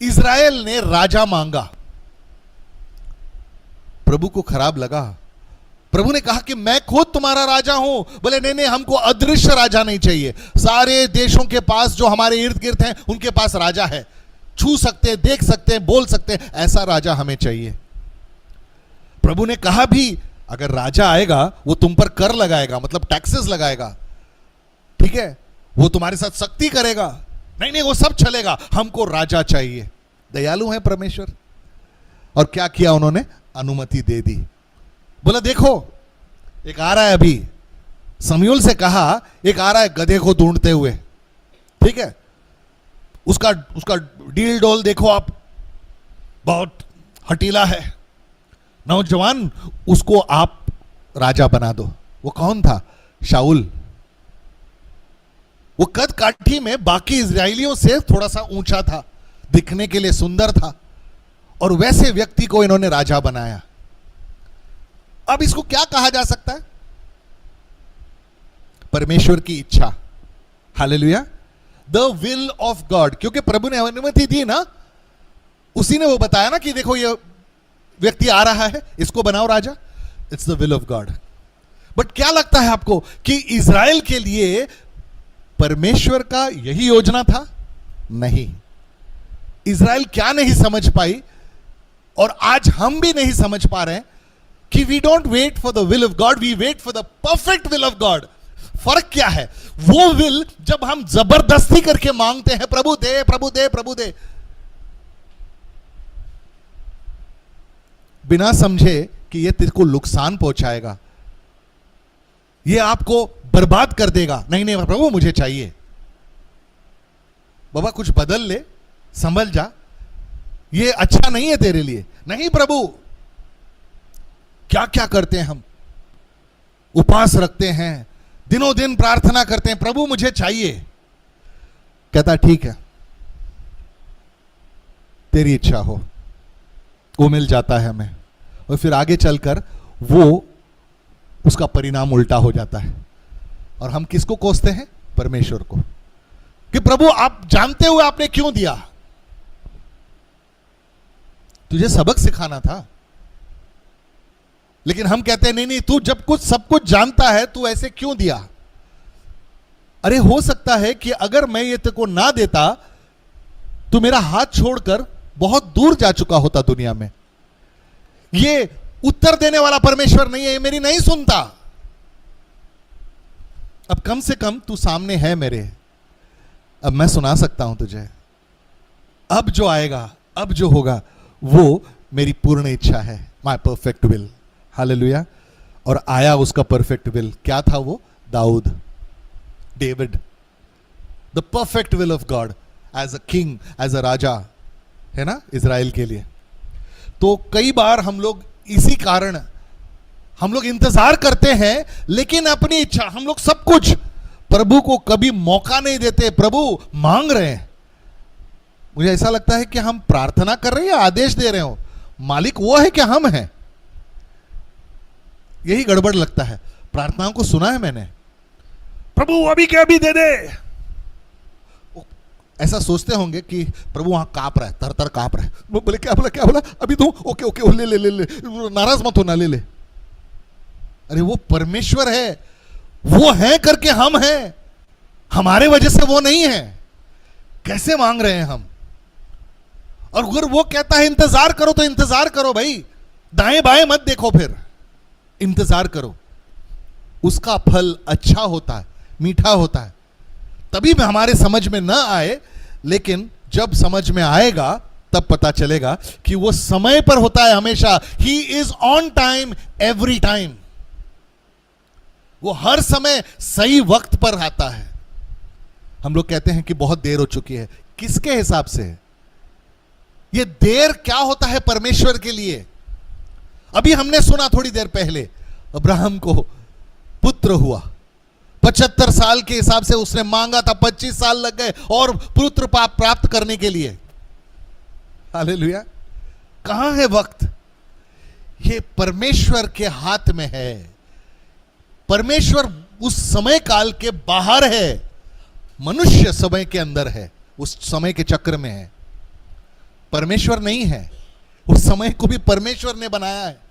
Israel ने राजा मांगा, प्रभु को खराब लगा। प्रभु ने कहा कि मैं खुद तुम्हारा राजा हूं। बोले नहीं नहीं, हमको अदृश्य राजा नहीं चाहिए। सारे देशों के पास जो हमारे इर्द गिर्द हैं उनके पास राजा है, छू सकते हैं, देख सकते हैं, बोल सकते हैं, ऐसा राजा हमें चाहिए। प्रभु ने कहा भी अगर राजा आएगा वो तुम पर कर लगाएगा, मतलब टैक्सेस लगाएगा, ठीक है, वो तुम्हारे साथ सख्ती करेगा। नहीं नहीं, वो सब चलेगा, हमको राजा चाहिए। दयालु है परमेश्वर। और क्या किया उन्होंने? अनुमति दे दी। बोला देखो एक आ रहा है, अभी शमूएल से कहा एक आ रहा है गधे को ढूंढते हुए, ठीक है, उसका डील डोल देखो आप, बहुत हटीला है नौजवान, उसको आप राजा बना दो। वो कौन था? शाऊल। वो कद काठी में बाकी इजरायलियों से थोड़ा सा ऊंचा था, दिखने के लिए सुंदर था, और वैसे व्यक्ति को इन्होंने राजा बनाया। अब इसको क्या कहा जा सकता है? परमेश्वर की इच्छा। Hallelujah, the will of God. क्योंकि प्रभु ने अनुमति दी ना, उसी ने वो बताया ना कि देखो ये व्यक्ति आ रहा है, इसको बनाओ राजा। It's the will of God. But क्या लगता है आपको कि इज़राइल के लिए परमेश्वर का यही योजना था? नहीं। इज़राइल क्या नहीं समझ पाई, और आज हम भी नहीं समझ पा रहे हैं कि we don't wait for the will of God, we wait for the perfect will of God. फर्क क्या है? वो विल जब हम जबरदस्ती करके मांगते हैं, प्रभु दे प्रभु दे प्रभु दे, बिना समझे कि ये तेरे को नुकसान पहुंचाएगा, ये आपको बर्बाद कर देगा। नहीं नहीं प्रभु मुझे चाहिए। बाबा कुछ बदल ले, संभल जा, ये अच्छा नहीं है तेरे लिए। नहीं प्रभु, क्या क्या करते हैं हम, उपवास रखते हैं, दिनों दिन प्रार्थना करते हैं, प्रभु मुझे चाहिए। कहता ठीक है, तेरी इच्छा हो, वो मिल जाता है हमें, और फिर आगे चलकर वो उसका परिणाम उल्टा हो जाता है। और हम किसको कोसते हैं? परमेश्वर को, कि प्रभु आप जानते हुए आपने क्यों दिया? तुझे सबक सिखाना था। लेकिन हम कहते हैं नहीं नहीं, तू जब कुछ सब कुछ जानता है तू ऐसे क्यों दिया? अरे हो सकता है कि अगर मैं ये तेको ना देता तो मेरा हाथ छोड़कर बहुत दूर जा चुका होता दुनिया में। ये उत्तर देने वाला परमेश्वर नहीं है, ये मेरी नहीं सुनता। अब कम से कम तू सामने है मेरे, अब मैं सुना सकता हूं तुझे। अब जो आएगा, अब जो होगा, वो मेरी पूर्ण इच्छा है, माय परफेक्ट विल। हालेलुया। और आया उसका परफेक्ट विल। क्या था वो? Dawood, David, the perfect will of God as a king, as a raja, है ना, इज़राइल के लिए। तो कई बार हम लोग इसी कारण हम लोग इंतजार करते हैं, लेकिन अपनी इच्छा, हम लोग सब कुछ, प्रभु को कभी मौका नहीं देते। प्रभु मांग रहे हैं, मुझे ऐसा लगता है कि हम प्रार्थना कर रहे हैं या आदेश दे रहे हो। मालिक वो है कि हम हैं? यही गड़बड़ लगता है। प्रार्थनाओं को सुना है मैंने, प्रभु अभी के अभी दे दे। ऐसा सोचते होंगे कि प्रभु वहां कांप रहा है, तर तर कांप रहा है। वो बोले क्या बोला, क्या बोला? अभी दूं? ओके ओके, ले ले ले ले, नाराज मत होना, ले ले। अरे वो परमेश्वर है, वो है करके हम हैं, हमारे वजह से वो नहीं है। कैसे मांग रहे हैं हम? और अगर वो कहता है इंतजार करो तो इंतजार करो भाई, दाएं बाएं मत देखो, फिर इंतजार करो। उसका फल अच्छा होता है, मीठा होता है। तभी में हमारे समझ में ना आए, लेकिन जब समझ में आएगा तब पता चलेगा कि वो समय पर होता है हमेशा। He is on time every time. वो हर समय सही वक्त पर आता है। हम लोग कहते हैं कि बहुत देर हो चुकी है। किसके हिसाब से? ये देर क्या होता है परमेश्वर के लिए? अभी हमने सुना थोड़ी देर पहले, अब्राहम को पुत्र हुआ, 75 साल के हिसाब से उसने मांगा था, 25 साल लग गए और पुत्र प्राप्त करने के लिए। हालेलुया। कहां है वक्त? ये परमेश्वर के हाथ में है। परमेश्वर उस समय काल के बाहर है, मनुष्य समय के अंदर है, उस समय के चक्र में है। परमेश्वर नहीं है, उस समय को भी परमेश्वर ने बनाया है।